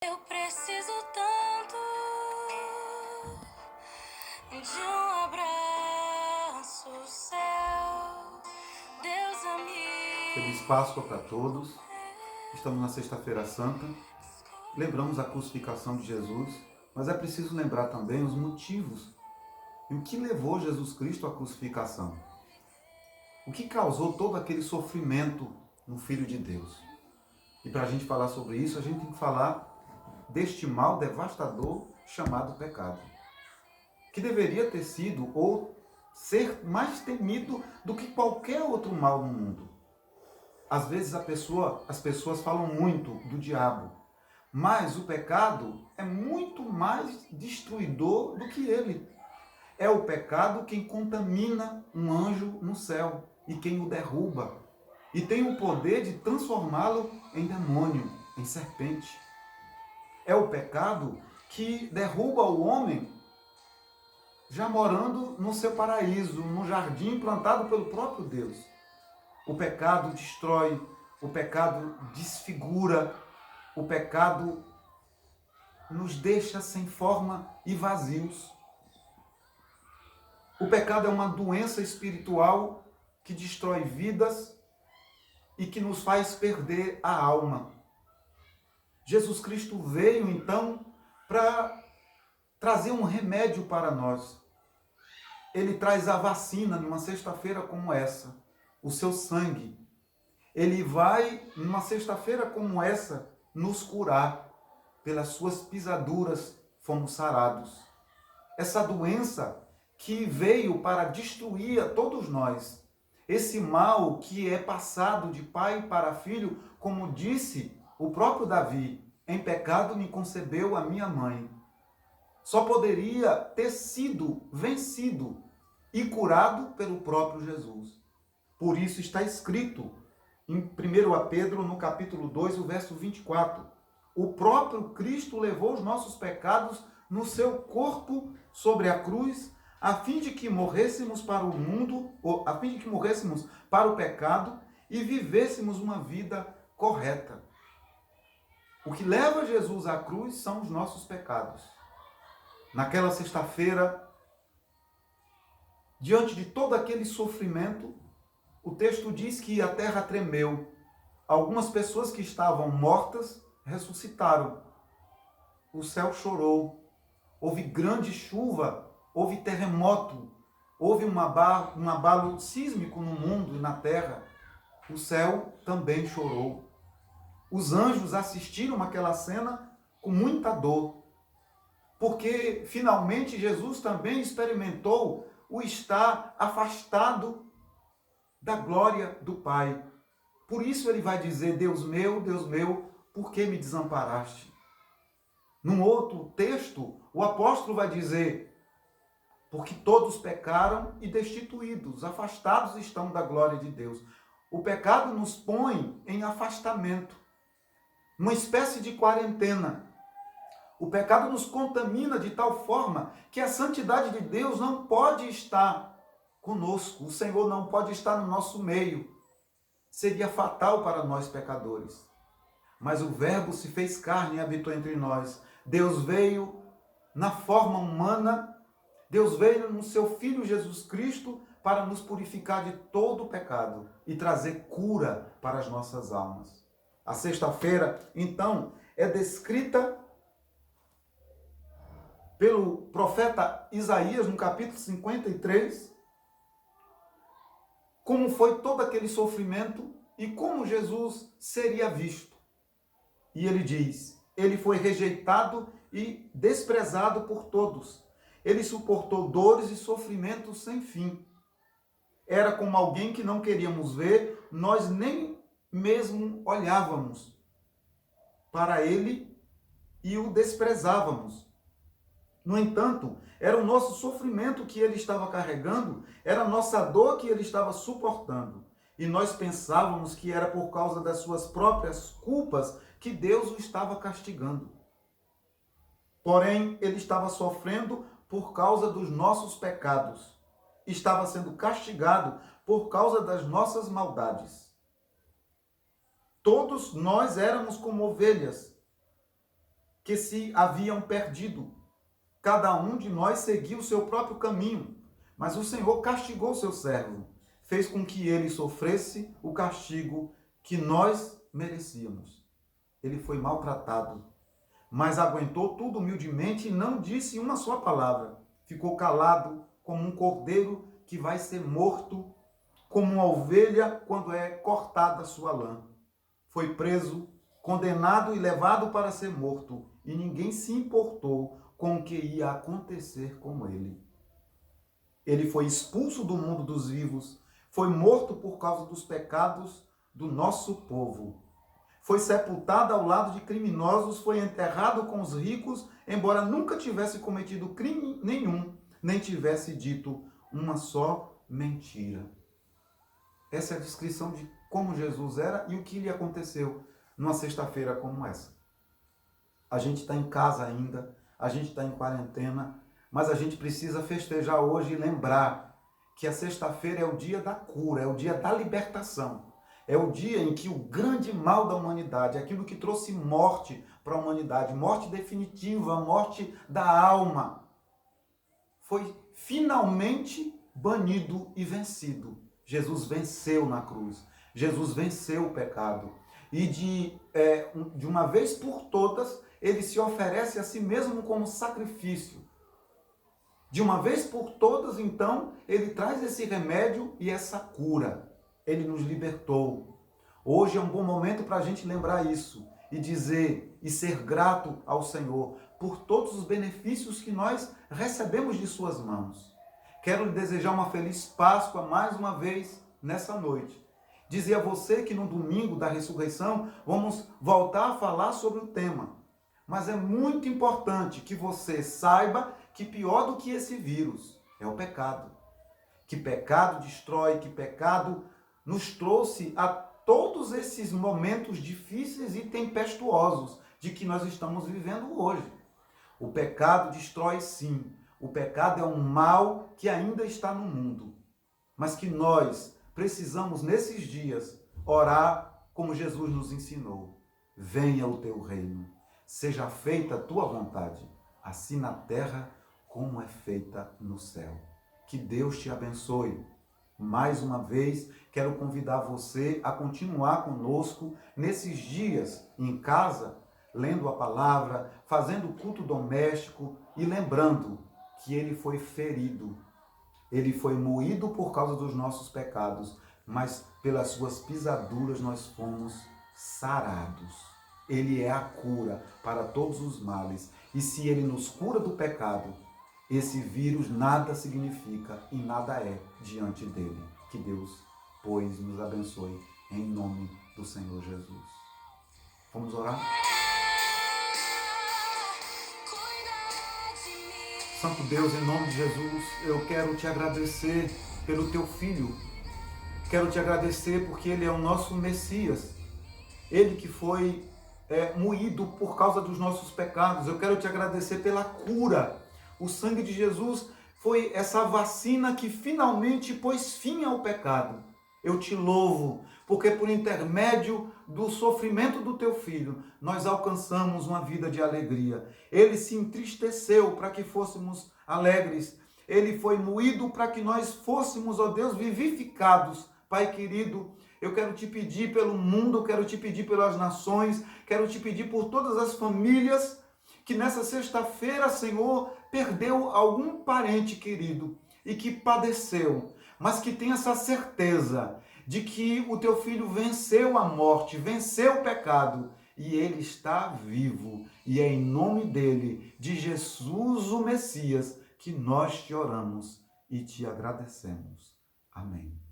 Eu preciso tanto de um abraço seu, Deus Feliz amigo. Páscoa para todos. Estamos na Sexta-feira Santa. Lembramos a crucificação de Jesus, mas é preciso lembrar também os motivos e o que levou Jesus Cristo à crucificação. O que causou todo aquele sofrimento no Filho de Deus. E para a gente falar sobre isso, a gente tem que falar deste mal devastador chamado pecado, que deveria ter sido ou ser mais temido do que qualquer outro mal no mundo. Às vezes as pessoas falam muito do diabo, mas o pecado é muito mais destruidor do que ele. É o pecado quem contamina um anjo no céu e quem o derruba. E tem o poder de transformá-lo em demônio, em serpente. É o pecado que derruba o homem já morando no seu paraíso, no jardim plantado pelo próprio Deus. O pecado destrói, o pecado desfigura, o pecado nos deixa sem forma e vazios. O pecado é uma doença espiritual que destrói vidas e que nos faz perder a alma. Jesus Cristo veio, então, para trazer um remédio para nós. Ele traz a vacina numa sexta-feira como essa, o seu sangue. Ele vai, numa sexta-feira como essa, nos curar. Pelas suas pisaduras fomos sarados. Essa doença que veio para destruir a todos nós. Esse mal que é passado de pai para filho, como disse o próprio Davi, em pecado me concebeu a minha mãe. Só poderia ter sido vencido e curado pelo próprio Jesus. Por isso está escrito em 1 Pedro, no capítulo 2, o verso 24. O próprio Cristo levou os nossos pecados no seu corpo sobre a cruz, a fim de que morrêssemos para o mundo, ou a fim de que morrêssemos para o pecado e vivêssemos uma vida correta. O que leva Jesus à cruz são os nossos pecados. Naquela sexta-feira, diante de todo aquele sofrimento, o texto diz que a terra tremeu. Algumas pessoas que estavam mortas ressuscitaram. O céu chorou. Houve grande chuva, houve terremoto, houve um abalo sísmico no mundo e na terra. O céu também chorou. Os anjos assistiram aquela cena com muita dor, porque finalmente Jesus também experimentou o estar afastado da glória do Pai. Por isso ele vai dizer, Deus meu, por que me desamparaste? Num outro texto, o apóstolo vai dizer, porque todos pecaram e destituídos, afastados estão da glória de Deus. O pecado nos põe em afastamento, uma espécie de quarentena. O pecado nos contamina de tal forma que a santidade de Deus não pode estar conosco. O Senhor não pode estar no nosso meio. Seria fatal para nós pecadores. Mas o Verbo se fez carne e habitou entre nós. Deus veio na forma humana, Deus veio no seu Filho Jesus Cristo para nos purificar de todo o pecado e trazer cura para as nossas almas. A sexta-feira, então, é descrita pelo profeta Isaías, no capítulo 53, como foi todo aquele sofrimento e como Jesus seria visto. E ele diz, ele foi rejeitado e desprezado por todos. Ele suportou dores e sofrimentos sem fim. Era como alguém que não queríamos ver, nós nem mesmo olhávamos para ele e o desprezávamos. No entanto, era o nosso sofrimento que ele estava carregando, era a nossa dor que ele estava suportando. E nós pensávamos que era por causa das suas próprias culpas que Deus o estava castigando. Porém, ele estava sofrendo por causa dos nossos pecados. Estava sendo castigado por causa das nossas maldades. Todos nós éramos como ovelhas. que se haviam perdido. Cada um de nós seguiu o seu próprio caminho, mas o Senhor castigou seu servo, fez com que ele sofresse o castigo que nós merecíamos. Ele foi maltratado, mas aguentou tudo humildemente e não disse uma só palavra. Ficou calado como um cordeiro que vai ser morto, como uma ovelha quando é cortada sua lã. Foi preso, condenado e levado para ser morto, e ninguém se importou com o que ia acontecer com ele. Ele foi expulso do mundo dos vivos, foi morto por causa dos pecados do nosso povo. Foi sepultado ao lado de criminosos, foi enterrado com os ricos, embora nunca tivesse cometido crime nenhum, nem tivesse dito uma só mentira. Essa é a descrição de como Jesus era e o que lhe aconteceu numa sexta-feira como essa. A gente está em casa ainda, a gente está em quarentena, mas a gente precisa festejar hoje e lembrar que a sexta-feira é o dia da cura, é o dia da libertação. É o dia em que o grande mal da humanidade, aquilo que trouxe morte para a humanidade, morte definitiva, morte da alma, foi finalmente banido e vencido. Jesus venceu na cruz. Jesus venceu o pecado. E de uma vez por todas, ele se oferece a si mesmo como sacrifício. De uma vez por todas, então, ele traz esse remédio e essa cura. Ele nos libertou. Hoje é um bom momento para a gente lembrar isso e dizer e ser grato ao Senhor por todos os benefícios que nós recebemos de suas mãos. Quero lhe desejar uma feliz Páscoa mais uma vez nessa noite. Dizer a você que no domingo da ressurreição vamos voltar a falar sobre o tema. Mas é muito importante que você saiba que pior do que esse vírus é o pecado. Que pecado destrói, que pecado nos trouxe a todos esses momentos difíceis e tempestuosos de que nós estamos vivendo hoje. O pecado destrói sim. O pecado é um mal que ainda está no mundo. Mas que nós precisamos, nesses dias, orar como Jesus nos ensinou. Venha o teu reino. Seja feita a tua vontade, assim na terra como é feita no céu. Que Deus te abençoe. Mais uma vez, quero convidar você a continuar conosco nesses dias em casa, lendo a palavra, fazendo culto doméstico e lembrando que ele foi ferido. Ele foi moído por causa dos nossos pecados, mas pelas suas pisaduras nós fomos sarados. Ele é a cura para todos os males. E se ele nos cura do pecado, esse vírus nada significa e nada é diante dele. Que Deus, pois, nos abençoe em nome do Senhor Jesus. Vamos orar? Santo Deus, em nome de Jesus, eu quero te agradecer pelo teu Filho. Quero te agradecer porque ele é o nosso Messias. Ele que foi moído por causa dos nossos pecados. Eu quero te agradecer pela cura. O sangue de Jesus foi essa vacina que finalmente pôs fim ao pecado. Eu te louvo, porque por intermédio do sofrimento do teu filho, nós alcançamos uma vida de alegria. Ele se entristeceu para que fôssemos alegres. Ele foi moído para que nós fôssemos, ó Deus, vivificados. Pai querido, eu quero te pedir pelo mundo, quero te pedir pelas nações, quero te pedir por todas as famílias que nessa sexta-feira, Senhor, perdeu algum parente querido e que padeceu, mas que tem essa certeza de que o teu filho venceu a morte, venceu o pecado e ele está vivo. E é em nome dele, de Jesus o Messias, que nós te oramos e te agradecemos. Amém.